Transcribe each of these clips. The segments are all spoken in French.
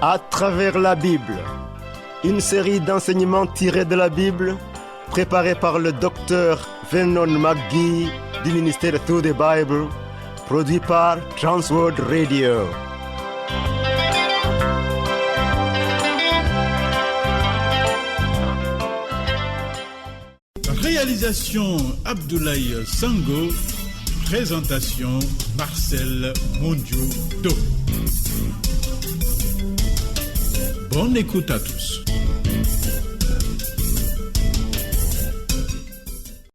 À travers la Bible, une série d'enseignements tirés de la Bible, préparée par le docteur Vernon McGee du ministère Through the Bible, produit par Transworld Radio. Réalisation Abdoulaye Sango, présentation Marcel Mondiou-Do. Bonne écoute à tous.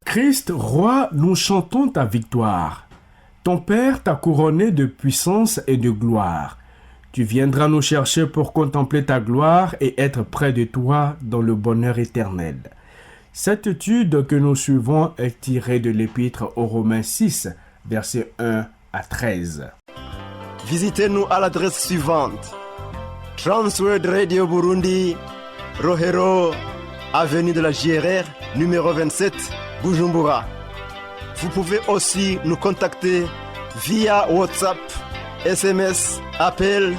Christ, roi, nous chantons ta victoire. Ton Père t'a couronné de puissance et de gloire. Tu viendras nous chercher pour contempler ta gloire et être près de toi dans le bonheur éternel. Cette étude que nous suivons est tirée de l'Épître aux Romains 6, versets 1 à 13. Visitez-nous à l'adresse suivante: Transworld Radio Burundi, Rohero, avenue de la JRR, numéro 27, Bujumbura. Vous pouvez aussi nous contacter via WhatsApp, SMS, appel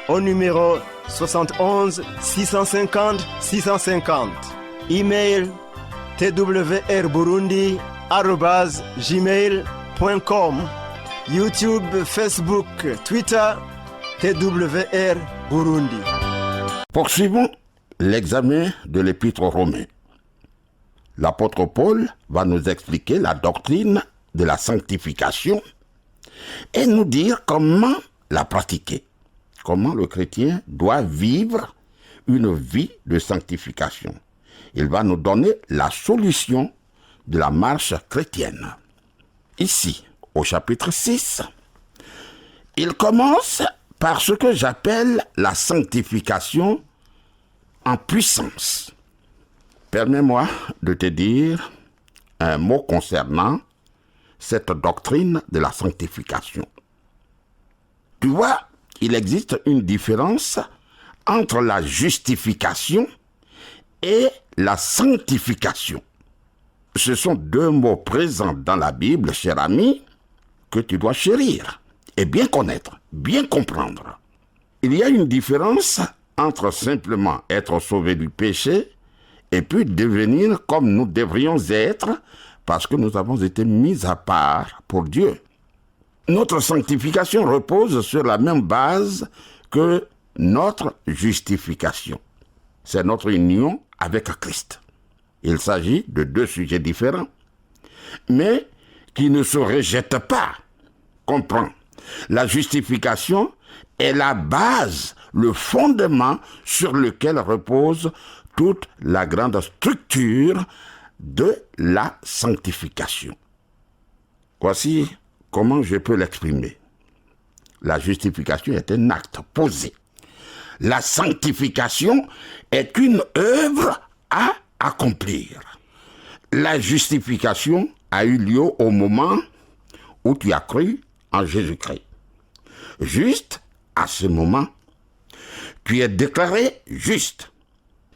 au numéro 71 650 650. Email twrburundi@gmail.com. YouTube, Facebook, Twitter, TWR Burundi. Poursuivons l'examen de l'Épître aux Romains. L'apôtre Paul va nous expliquer la doctrine de la sanctification et nous dire comment la pratiquer, comment le chrétien doit vivre une vie de sanctification. Il va nous donner la solution de la marche chrétienne. Ici, au chapitre 6, il commence par ce que j'appelle la sanctification en puissance. Permets-moi de te dire un mot concernant cette doctrine de la sanctification. Tu vois, il existe une différence entre la justification et la sanctification. Ce sont deux mots présents dans la Bible, cher ami, que tu dois chérir et bien connaître, bien comprendre. Il y a une différence entre simplement être sauvé du péché et puis devenir comme nous devrions être parce que nous avons été mis à part pour Dieu. Notre sanctification repose sur la même base que notre justification. C'est notre union avec Christ. Il s'agit de deux sujets différents, mais qui ne se rejettent pas. Comprends, la justification est la base, le fondement sur lequel repose toute la grande structure de la sanctification. Voici comment je peux l'exprimer. La justification est un acte posé. La sanctification est une œuvre à accomplir. La justification a eu lieu au moment où tu as cru en Jésus-Christ. Juste à ce moment, tu es déclaré juste.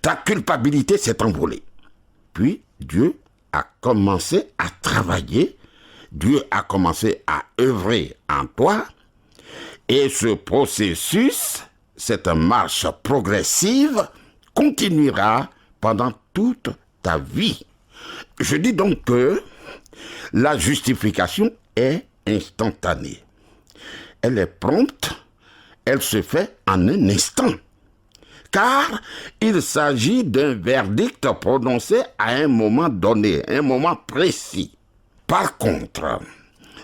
Ta culpabilité s'est envolée. Puis Dieu a commencé à travailler, Dieu a commencé à œuvrer en toi, et ce processus, cette marche progressive, continuera pendant toute ta vie. Je dis donc que la justification est instantanée. Elle est prompte, elle se fait en un instant. Car il s'agit d'un verdict prononcé à un moment donné, un moment précis. Par contre,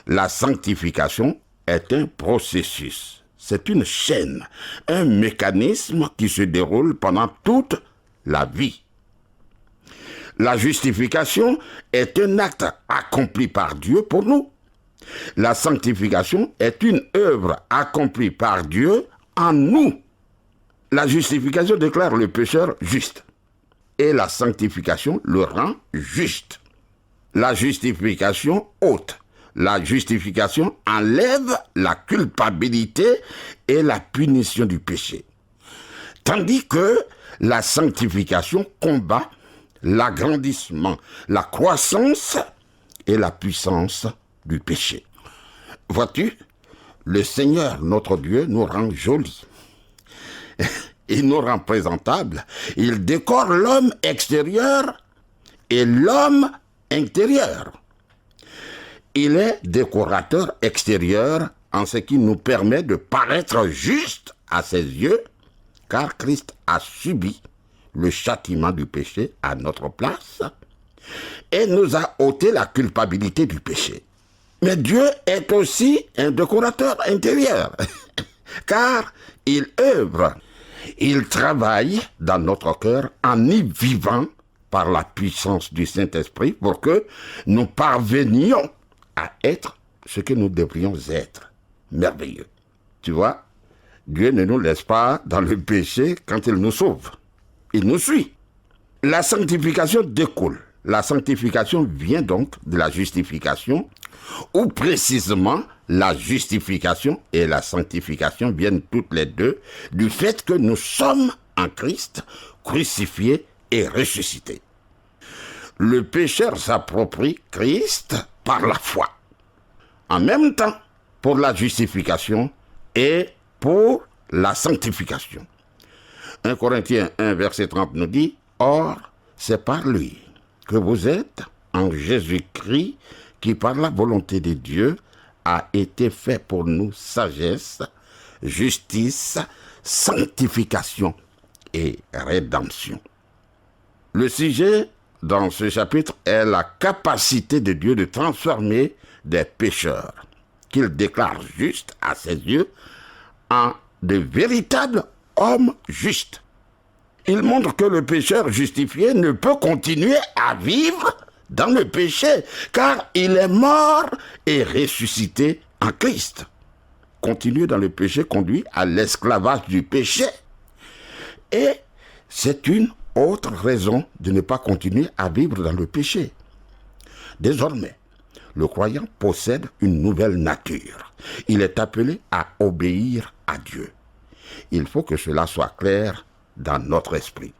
la sanctification est un processus. C'est une chaîne, un mécanisme qui se déroule pendant toute la vie. La justification est un acte accompli par Dieu pour nous. La sanctification est une œuvre accomplie par Dieu en nous. La justification déclare le pécheur juste et la sanctification le rend juste. La justification ôte. La justification enlève la culpabilité et la punition du péché. Tandis que la sanctification combat l'agrandissement, la croissance et la puissance du péché. Vois-tu, le Seigneur, notre Dieu, nous rend jolis. il nous rend présentables, il décore l'homme extérieur et l'homme intérieur. Il est décorateur extérieur en ce qui nous permet de paraître juste à ses yeux, car Christ a subi le châtiment du péché à notre place et nous a ôté la culpabilité du péché. Mais Dieu est aussi un décorateur intérieur, car il œuvre, il travaille dans notre cœur en y vivant par la puissance du Saint-Esprit pour que nous parvenions à être ce que nous devrions être. Merveilleux. Tu vois, Dieu ne nous laisse pas dans le péché quand il nous sauve. Il nous suit. La sanctification découle. La sanctification vient donc de la justification, ou précisément la justification et la sanctification viennent toutes les deux du fait que nous sommes en Christ, crucifiés et ressuscités. Le pécheur s'approprie Christ par la foi. En même temps, pour la justification et pour la sanctification. 1 Corinthiens 1, verset 30 nous dit, « Or, c'est par lui que vous êtes en Jésus-Christ qui, par la volonté de Dieu, a été fait pour nous sagesse, justice, sanctification et rédemption. » Le sujet dans ce chapitre est la capacité de Dieu de transformer des pécheurs qu'il déclare justes à ses yeux en de véritables hommes justes. Il montre que le pécheur justifié ne peut continuer à vivre dans le péché, car il est mort et ressuscité en Christ. Continuer dans le péché conduit à l'esclavage du péché. Et c'est une autre raison de ne pas continuer à vivre dans le péché. Désormais, le croyant possède une nouvelle nature. Il est appelé à obéir à Dieu. Il faut que cela soit clair dans notre esprit.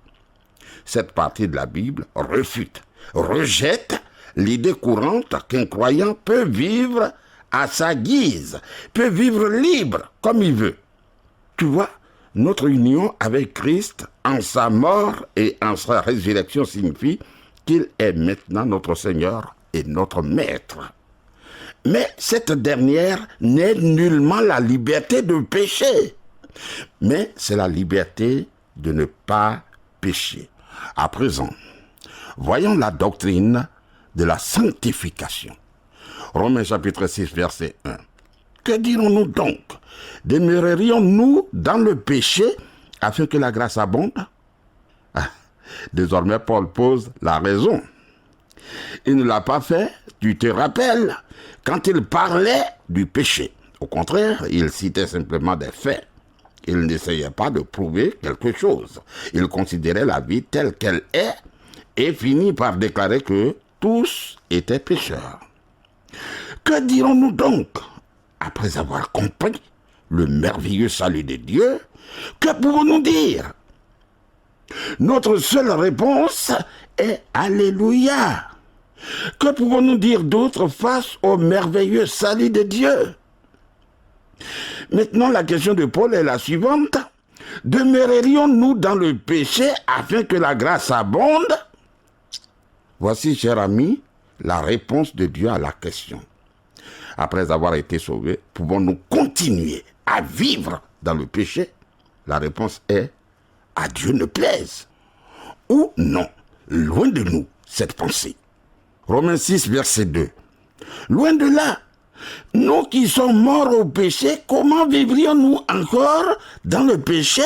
Cette partie de la Bible rejette l'idée courante qu'un croyant peut vivre à sa guise, peut vivre libre comme il veut. Tu vois, notre union avec Christ en sa mort et en sa résurrection signifie qu'il est maintenant notre Seigneur et notre Maître. Mais cette dernière n'est nullement la liberté de pécher, mais c'est la liberté de ne pas pécher. À présent, voyons la doctrine de la sanctification. Romains chapitre 6, verset 1. Que dirons-nous donc? Demeurerions-nous dans le péché afin que la grâce abonde? Désormais, Paul pose la raison. Il ne l'a pas fait, tu te rappelles, quand il parlait du péché. Au contraire, il citait simplement des faits. Il n'essayait pas de prouver quelque chose. Il considérait la vie telle qu'elle est et finit par déclarer que tous étaient pécheurs. Que dirons-nous donc? Après avoir compris le merveilleux salut de Dieu, que pouvons-nous dire? Notre seule réponse est Alléluia. Que pouvons-nous dire d'autre face au merveilleux salut de Dieu? Maintenant, la question de Paul est la suivante. Demeurerions-nous dans le péché afin que la grâce abonde? Voici, cher ami, la réponse de Dieu à la question. Après avoir été sauvés, pouvons-nous continuer à vivre dans le péché? La réponse est à Dieu ne plaise. Ou non, loin de nous cette pensée. Romains 6, verset 2. Loin de là, nous qui sommes morts au péché, comment vivrions-nous encore dans le péché?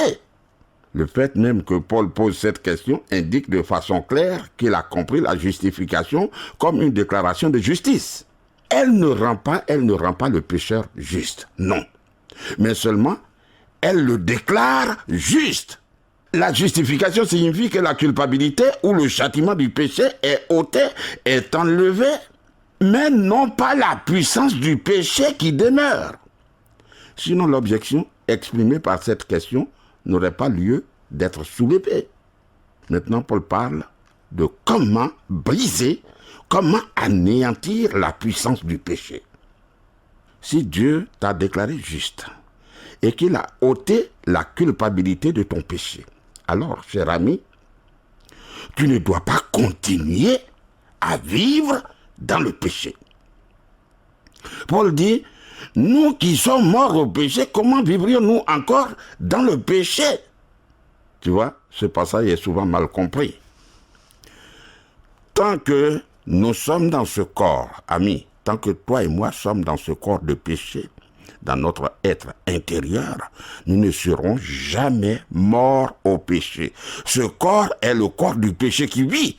Le fait même que Paul pose cette question indique de façon claire qu'il a compris la justification comme une déclaration de justice. Elle ne rend pas le pécheur juste, non. Mais seulement, elle le déclare juste. La justification signifie que la culpabilité ou le châtiment du péché est ôté, est enlevé, mais non pas la puissance du péché qui demeure. Sinon, l'objection exprimée par cette question n'aurait pas lieu d'être soulevée. Maintenant, Paul parle de comment briser, comment anéantir la puissance du péché. Si Dieu t'a déclaré juste et qu'il a ôté la culpabilité de ton péché. Alors, cher ami, tu ne dois pas continuer à vivre dans le péché. Paul dit, nous qui sommes morts au péché, comment vivrions-nous encore dans le péché? Tu vois, ce passage est souvent mal compris. Tant que nous sommes dans ce corps, amis, tant que toi et moi sommes dans ce corps de péché, dans notre être intérieur, nous ne serons jamais morts au péché. Ce corps est le corps du péché qui vit.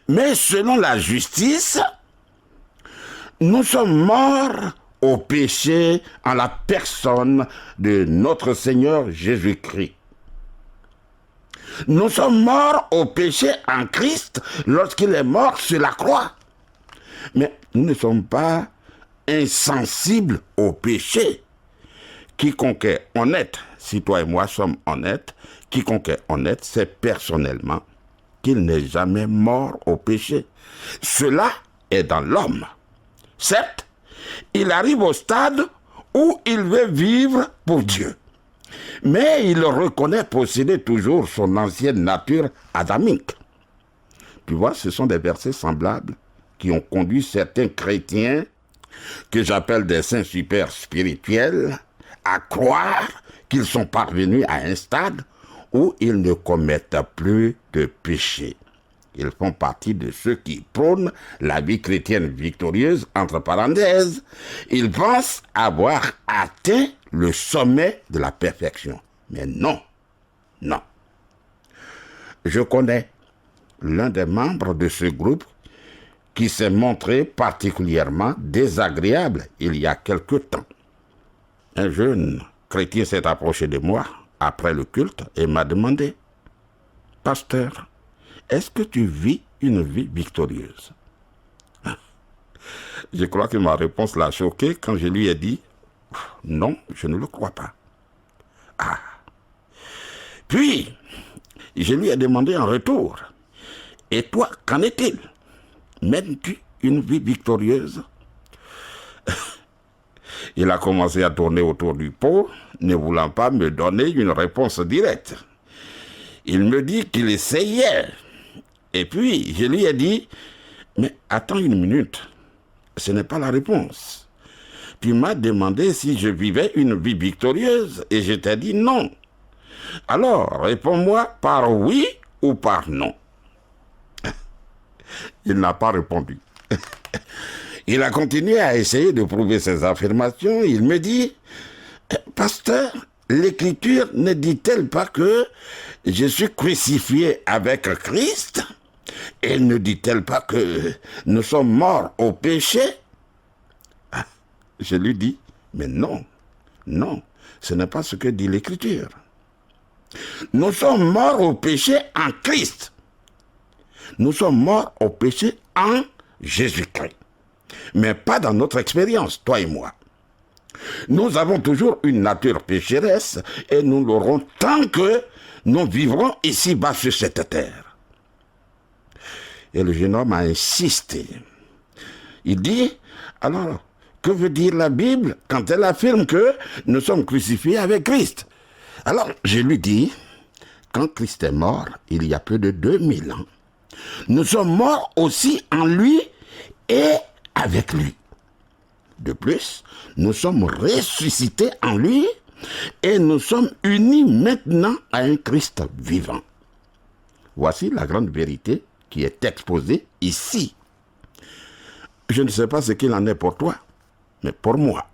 Mais selon la justice, nous sommes morts au péché en la personne de notre Seigneur Jésus-Christ. Nous sommes morts au péché en Christ lorsqu'il est mort sur la croix. Mais nous ne sommes pas insensibles au péché. Quiconque est honnête, si toi et moi sommes honnêtes, quiconque est honnête sait personnellement qu'il n'est jamais mort au péché. Cela est dans l'homme. Certes, il arrive au stade où il veut vivre pour Dieu. Mais il reconnaît posséder toujours son ancienne nature adamique. Tu vois, ce sont des versets semblables qui ont conduit certains chrétiens, que j'appelle des saints super spirituels, à croire qu'ils sont parvenus à un stade où ils ne commettent plus de péché. Ils font partie de ceux qui prônent la vie chrétienne victorieuse, entre parenthèses. Ils pensent avoir atteint le sommet de la perfection. Mais non, non. Je connais l'un des membres de ce groupe qui s'est montré particulièrement désagréable il y a quelque temps. Un jeune chrétien s'est approché de moi après le culte et m'a demandé, « Pasteur, est-ce que tu vis une vie victorieuse ?» Je crois que ma réponse l'a choqué quand je lui ai dit, « Non, je ne le crois pas. » Ah. Puis, je lui ai demandé en retour, « Et toi, qu'en est-il? Mènes-tu une vie victorieuse ?» Il a commencé à tourner autour du pot, ne voulant pas me donner une réponse directe. Il me dit qu'il essayait. Et puis, je lui ai dit, « Mais attends une minute, ce n'est pas la réponse. Tu m'as demandé si je vivais une vie victorieuse et je t'ai dit non. Alors, réponds-moi par oui ou par non. » Il n'a pas répondu. Il a continué à essayer de prouver ses affirmations. Il me dit, « Pasteur, l'Écriture ne dit-elle pas que je suis crucifié avec Christ? Et ne dit-elle pas que nous sommes morts au péché? » Je lui dis, « Mais non, non, ce n'est pas ce que dit l'Écriture. Nous sommes morts au péché en Christ. Nous sommes morts au péché en Jésus-Christ. Mais pas dans notre expérience, toi et moi. Nous avons toujours une nature pécheresse et nous l'aurons tant que nous vivrons ici-bas sur cette terre. » Et le jeune homme a insisté. Il dit, « Alors, que veut dire la Bible quand elle affirme que nous sommes crucifiés avec Christ? » Alors, je lui dis, quand Christ est mort, il y a plus de 2000 ans, nous sommes morts aussi en lui et avec lui. De plus, nous sommes ressuscités en lui et nous sommes unis maintenant à un Christ vivant. Voici la grande vérité qui est exposée ici. Je ne sais pas ce qu'il en est pour toi, mais pour moi,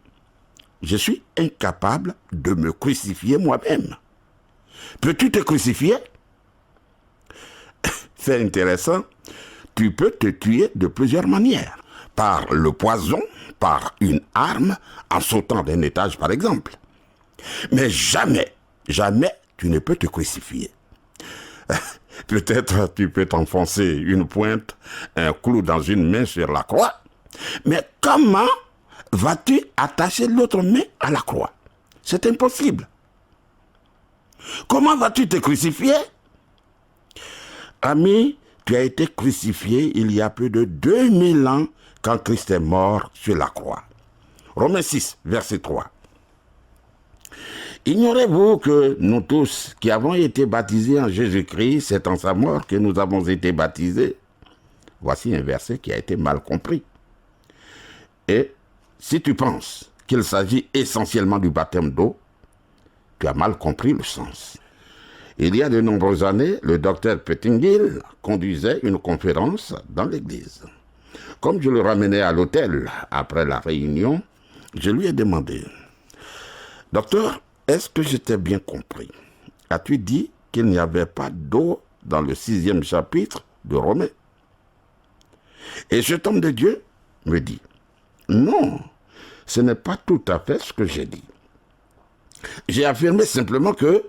je suis incapable de me crucifier moi-même. Peux-tu te crucifier? C'est intéressant. Tu peux te tuer de plusieurs manières. Par le poison, par une arme, en sautant d'un étage par exemple. Mais jamais, jamais tu ne peux te crucifier. Peut-être tu peux t'enfoncer une pointe, un clou dans une main sur la croix. Mais comment vas-tu attacher l'autre main à la croix? C'est impossible. Comment vas-tu te crucifier? Ami, tu as été crucifié il y a plus de 2000 ans quand Christ est mort sur la croix. Romains 6, verset 3. Ignorez-vous que nous tous qui avons été baptisés en Jésus-Christ, c'est en sa mort que nous avons été baptisés? Voici un verset qui a été mal compris. Et si tu penses qu'il s'agit essentiellement du baptême d'eau, tu as mal compris le sens. Il y a de nombreuses années, le docteur Pettingill conduisait une conférence dans l'église. Comme je le ramenais à l'hôtel après la réunion, je lui ai demandé, « Docteur, est-ce que je t'ai bien compris? As-tu dit qu'il n'y avait pas d'eau dans le 6e chapitre de Romains ?» Et cet homme de Dieu me dit, « Non, ce n'est pas tout à fait ce que j'ai dit. J'ai affirmé simplement que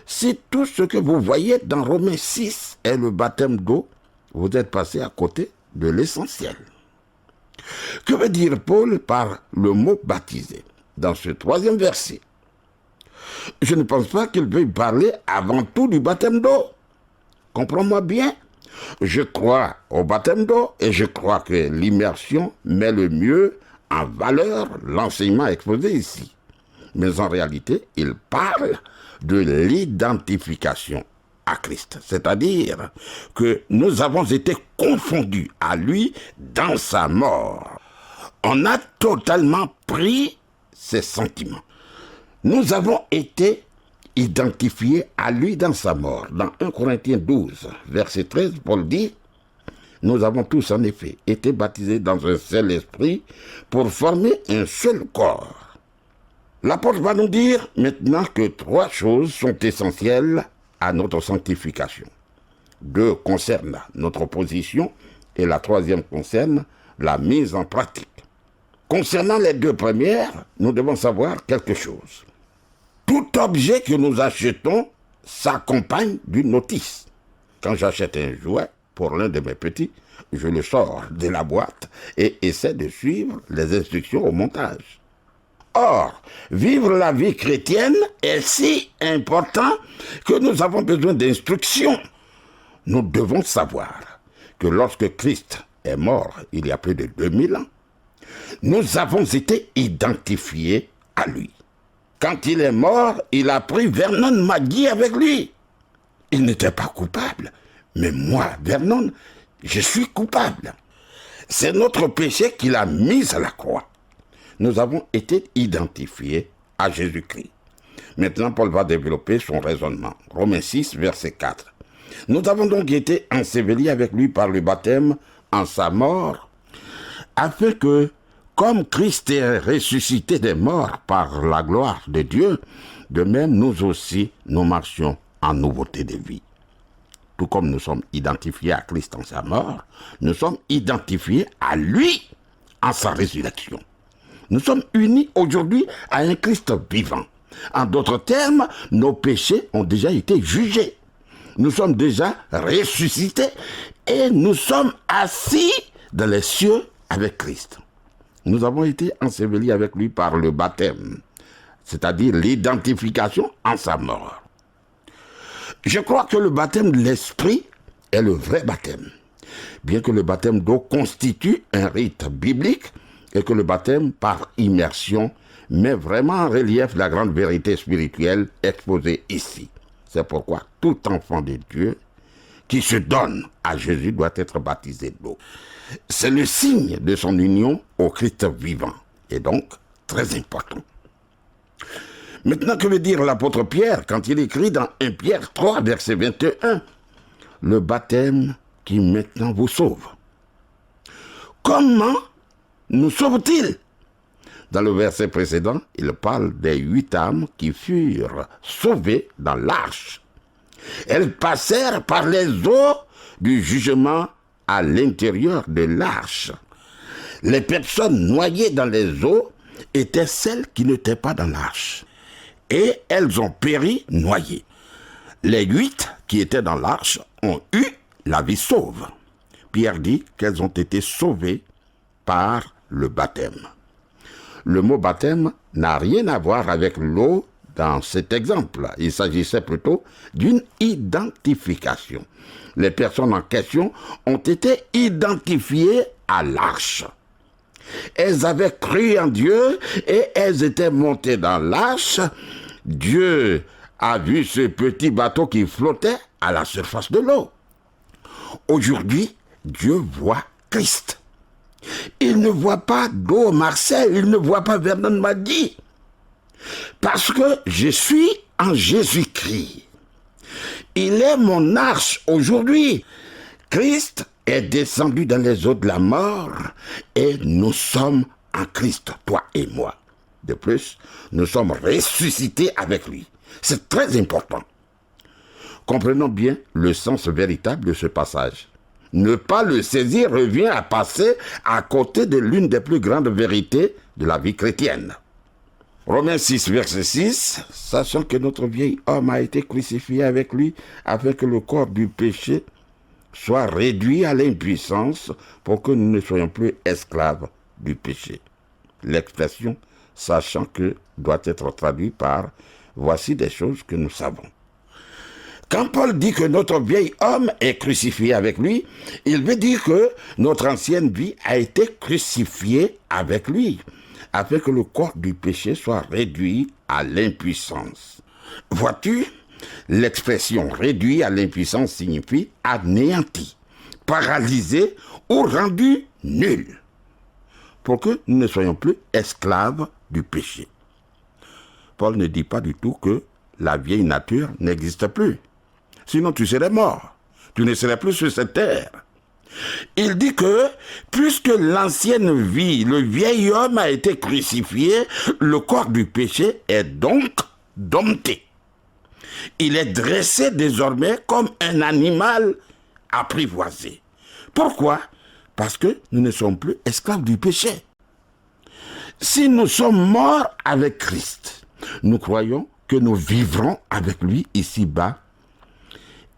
si tout ce que vous voyez dans Romains 6 est le baptême d'eau, vous êtes passé à côté de l'essentiel. » Que veut dire Paul par le mot baptisé dans ce 3e verset? Je ne pense pas qu'il veuille parler avant tout du baptême d'eau. Comprends-moi bien. Je crois au baptême d'eau et je crois que l'immersion met le mieux en valeur l'enseignement exposé ici. Mais en réalité, il parle de l'identification à Christ. C'est-à-dire que nous avons été confondus à lui dans sa mort. On a totalement pris ses sentiments. Nous avons été identifiés à lui dans sa mort. Dans 1 Corinthiens 12, verset 13, Paul dit, « Nous avons tous en effet été baptisés dans un seul esprit pour former un seul corps. » L'apôtre va nous dire maintenant que 3 choses sont essentielles à notre sanctification. 2 concernent notre position et la 3e concerne la mise en pratique. Concernant les 2 premières, nous devons savoir quelque chose. Tout objet que nous achetons s'accompagne d'une notice. Quand j'achète un jouet pour l'un de mes petits, je le sors de la boîte et essaie de suivre les instructions au montage. Or, vivre la vie chrétienne est si important que nous avons besoin d'instructions. Nous devons savoir que lorsque Christ est mort il y a plus de 2000 ans, nous avons été identifiés à lui. Quand il est mort, il a pris Vernon McGee avec lui. Il n'était pas coupable, mais moi, Vernon, je suis coupable. C'est notre péché qu'il a mis à la croix. Nous avons été identifiés à Jésus-Christ. Maintenant, Paul va développer son raisonnement. Romains 6, verset 4. Nous avons donc été ensevelis avec lui par le baptême en sa mort, afin que, comme Christ est ressuscité des morts par la gloire de Dieu, de même nous aussi, nous marchions en nouveauté de vie. Tout comme nous sommes identifiés à Christ en sa mort, nous sommes identifiés à lui en sa résurrection. Nous sommes unis aujourd'hui à un Christ vivant. En d'autres termes, nos péchés ont déjà été jugés. Nous sommes déjà ressuscités et nous sommes assis dans les cieux avec Christ. Nous avons été ensevelis avec lui par le baptême, c'est-à-dire l'identification en sa mort. Je crois que le baptême de l'Esprit est le vrai baptême, bien que le baptême d'eau constitue un rite biblique et que le baptême par immersion met vraiment en relief la grande vérité spirituelle exposée ici. C'est pourquoi tout enfant de Dieu qui se donne à Jésus doit être baptisé d'eau. C'est le signe de son union au Christ vivant, et donc très important. Maintenant, que veut dire l'apôtre Pierre quand il écrit dans 1 Pierre 3, verset 21, « Le baptême qui maintenant vous sauve ». Comment nous sauve-t-il? Dans le verset précédent, il parle des 8 âmes qui furent sauvées dans l'arche. Elles passèrent par les eaux du jugement à l'intérieur de l'arche. Les personnes noyées dans les eaux étaient celles qui n'étaient pas dans l'arche. Et elles ont péri noyées. Les 8 qui étaient dans l'arche ont eu la vie sauve. Pierre dit qu'elles ont été sauvées par le baptême. Le mot baptême n'a rien à voir avec l'eau dans cet exemple. Il s'agissait plutôt d'une identification. Les personnes en question ont été identifiées à l'arche. Elles avaient cru en Dieu et elles étaient montées dans l'arche Dieu a vu ce petit bateau qui flottait à la surface de l'eau. Aujourd'hui, Dieu voit Christ. Il ne voit pas d'eau Marcel, il ne voit pas Vernon Magui. Parce que je suis en Jésus-Christ. Il est mon arche aujourd'hui. Christ est descendu dans les eaux de la mort et nous sommes en Christ, toi et moi. De plus, nous sommes ressuscités avec lui. C'est très important. Comprenons bien le sens véritable de ce passage. Ne pas le saisir revient à passer à côté de l'une des plus grandes vérités de la vie chrétienne. Romains 6, verset 6, « Sachant que notre vieil homme a été crucifié avec lui, afin que le corps du péché soit réduit à l'impuissance, pour que nous ne soyons plus esclaves du péché. » L'expression « sachant que » doit être traduite par « voici des choses que nous savons ». Quand Paul dit que notre vieil homme est crucifié avec lui, il veut dire que notre ancienne vie a été crucifiée avec lui, afin que le corps du péché soit réduit à l'impuissance. Vois-tu, l'expression réduit à l'impuissance signifie anéanti, paralysé ou rendu nul, pour que nous ne soyons plus esclaves du péché. Paul ne dit pas du tout que la vieille nature n'existe plus. Sinon tu serais mort. Tu ne serais plus sur cette terre. Il dit que, puisque l'ancienne vie, le vieil homme a été crucifié, le corps du péché est donc dompté. Il est dressé désormais comme un animal apprivoisé. Pourquoi? Parce que nous ne sommes plus esclaves du péché. Si nous sommes morts avec Christ, nous croyons que nous vivrons avec lui ici-bas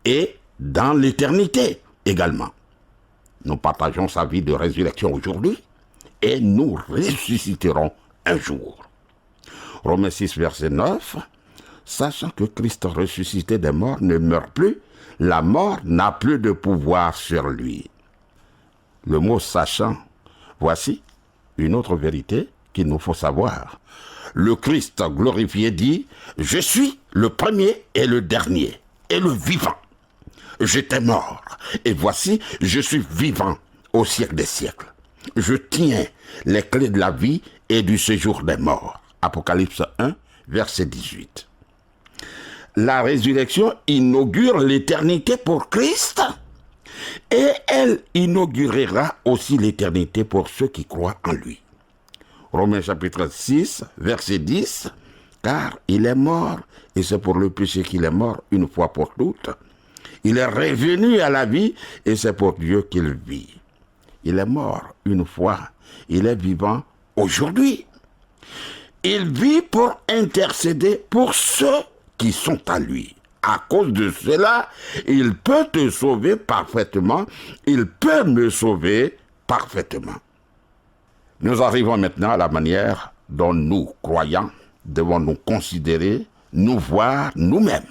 et dans l'éternité également. Nous partageons sa vie de résurrection aujourd'hui et nous ressusciterons un jour. Romains 6, verset 9, « Sachant que Christ ressuscité des morts ne meurt plus, la mort n'a plus de pouvoir sur lui. » Le mot « sachant », voici une autre vérité qu'il nous faut savoir. Le Christ glorifié dit « Je suis le premier et le dernier et le vivant. J'étais mort, et voici, je suis vivant au siècle des siècles. Je tiens les clés de la vie et du séjour des morts. » Apocalypse 1, verset 18. La résurrection inaugure l'éternité pour Christ, et elle inaugurera aussi l'éternité pour ceux qui croient en lui. Romains chapitre 6, verset 10, « Car il est mort, et c'est pour le péché qu'il est mort une fois pour toutes. Il est revenu à la vie, et c'est pour Dieu qu'il vit. Il est mort une fois, il est vivant aujourd'hui. Il vit pour intercéder pour ceux qui sont à lui. À cause de cela, il peut te sauver parfaitement, il peut me sauver parfaitement. » Nous arrivons maintenant à la manière dont nous, croyants, devons nous considérer, nous voir nous-mêmes.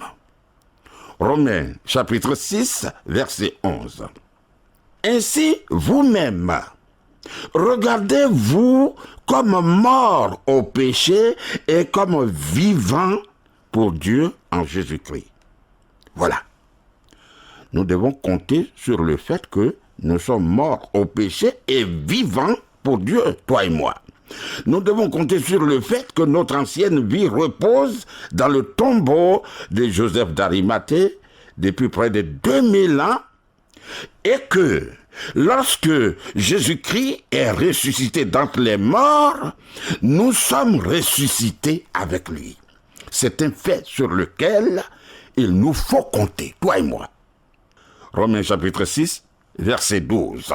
Romains chapitre 6, verset 11. « Ainsi, vous-même, regardez-vous comme morts au péché et comme vivants pour Dieu en Jésus-Christ. » Voilà. Nous devons compter sur le fait que nous sommes morts au péché et vivants pour Dieu, toi et moi. Nous devons compter sur le fait que notre ancienne vie repose dans le tombeau de Joseph d'Arimathée depuis près de 2000 ans et que lorsque Jésus-Christ est ressuscité d'entre les morts, nous sommes ressuscités avec lui. C'est un fait sur lequel il nous faut compter, toi et moi. Romains chapitre 6, verset 12.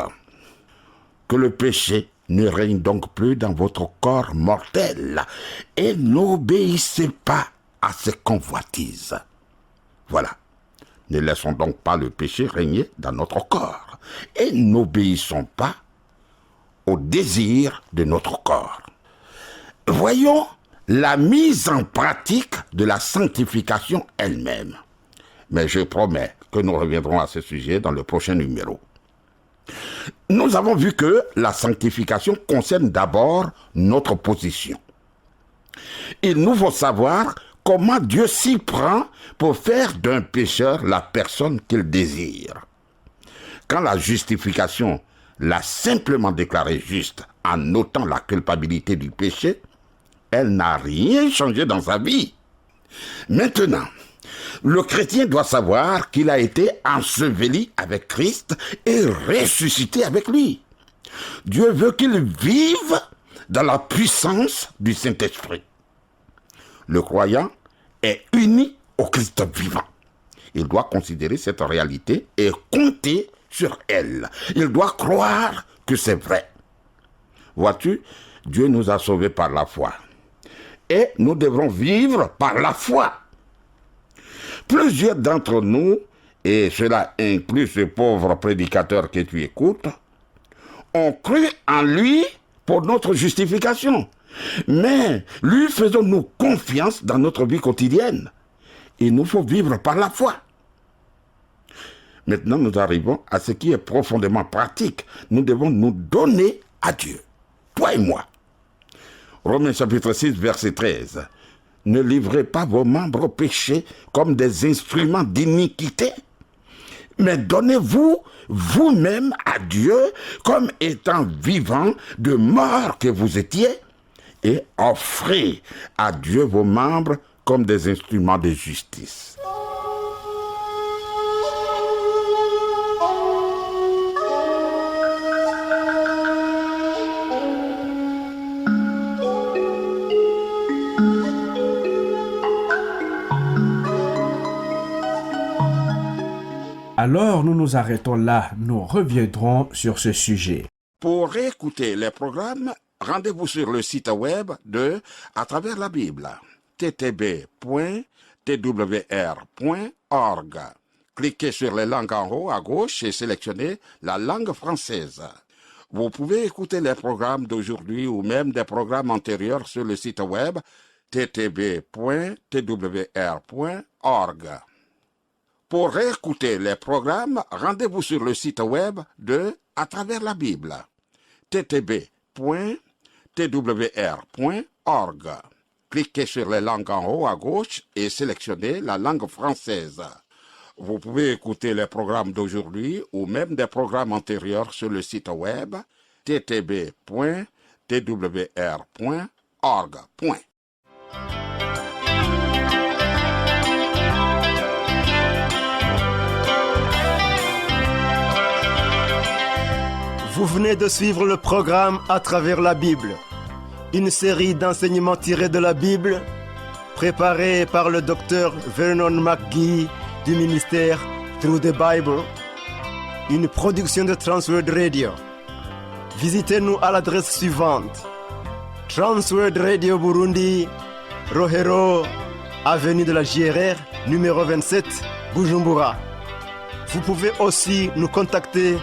« Que le péché ne règne donc plus dans votre corps mortel et n'obéissez pas à ses convoitises. » Voilà. Ne laissons donc pas le péché régner dans notre corps et n'obéissons pas aux désirs de notre corps. Voyons la mise en pratique de la sanctification elle-même. Mais je promets que nous reviendrons à ce sujet dans le prochain numéro. Nous avons vu que la sanctification concerne d'abord notre position. Il nous faut savoir comment Dieu s'y prend pour faire d'un pécheur la personne qu'il désire. Quand la justification l'a simplement déclaré juste en notant la culpabilité du péché, elle n'a rien changé dans sa vie. Maintenant, le chrétien doit savoir qu'il a été enseveli avec Christ et ressuscité avec lui. Dieu veut qu'il vive dans la puissance du Saint-Esprit. Le croyant est uni au Christ vivant. Il doit considérer cette réalité et compter sur elle. Il doit croire que c'est vrai. Vois-tu, Dieu nous a sauvés par la foi. Et nous devrons vivre par la foi. Plusieurs d'entre nous, et cela inclut ce pauvre prédicateur que tu écoutes, ont cru en lui pour notre justification. Mais lui faisons-nous confiance dans notre vie quotidienne. Il nous faut vivre par la foi. Maintenant, nous arrivons à ce qui est profondément pratique. Nous devons nous donner à Dieu, toi et moi. Romains chapitre 6, verset 13. Ne livrez pas vos membres au péché comme des instruments d'iniquité, mais donnez-vous vous-même à Dieu comme étant vivants de mort que vous étiez, et offrez à Dieu vos membres comme des instruments de justice. Alors nous nous arrêtons là, nous reviendrons sur ce sujet. Pour réécouter les programmes, rendez-vous sur le site web de À travers la Bible, ttb.twr.org. Cliquez sur les langues en haut à gauche et sélectionnez la langue française. Vous pouvez écouter les programmes d'aujourd'hui ou même des programmes antérieurs sur le site web ttb.twr.org. Pour réécouter les programmes, rendez-vous sur le site web de À travers la Bible, ttb.twr.org. Cliquez sur les langues en haut à gauche et sélectionnez la langue française. Vous pouvez écouter les programmes d'aujourd'hui ou même des programmes antérieurs sur le site web ttb.twr.org. Vous venez de suivre le programme À travers la Bible, une série d'enseignements tirés de la Bible, préparée par le docteur Vernon McGee du ministère Through the Bible, une production de Transworld Radio. Visitez-nous à l'adresse suivante: Transworld Radio Burundi, Rohero, avenue de la JRR, numéro 27, Bujumbura. Vous pouvez aussi nous contacter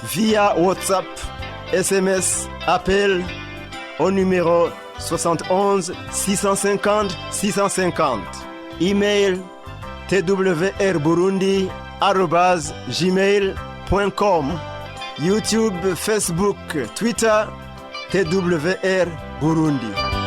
via WhatsApp, SMS, appel au numéro 71 650 650. Email twrburundi@gmail.com. YouTube, Facebook, Twitter, TWR Burundi.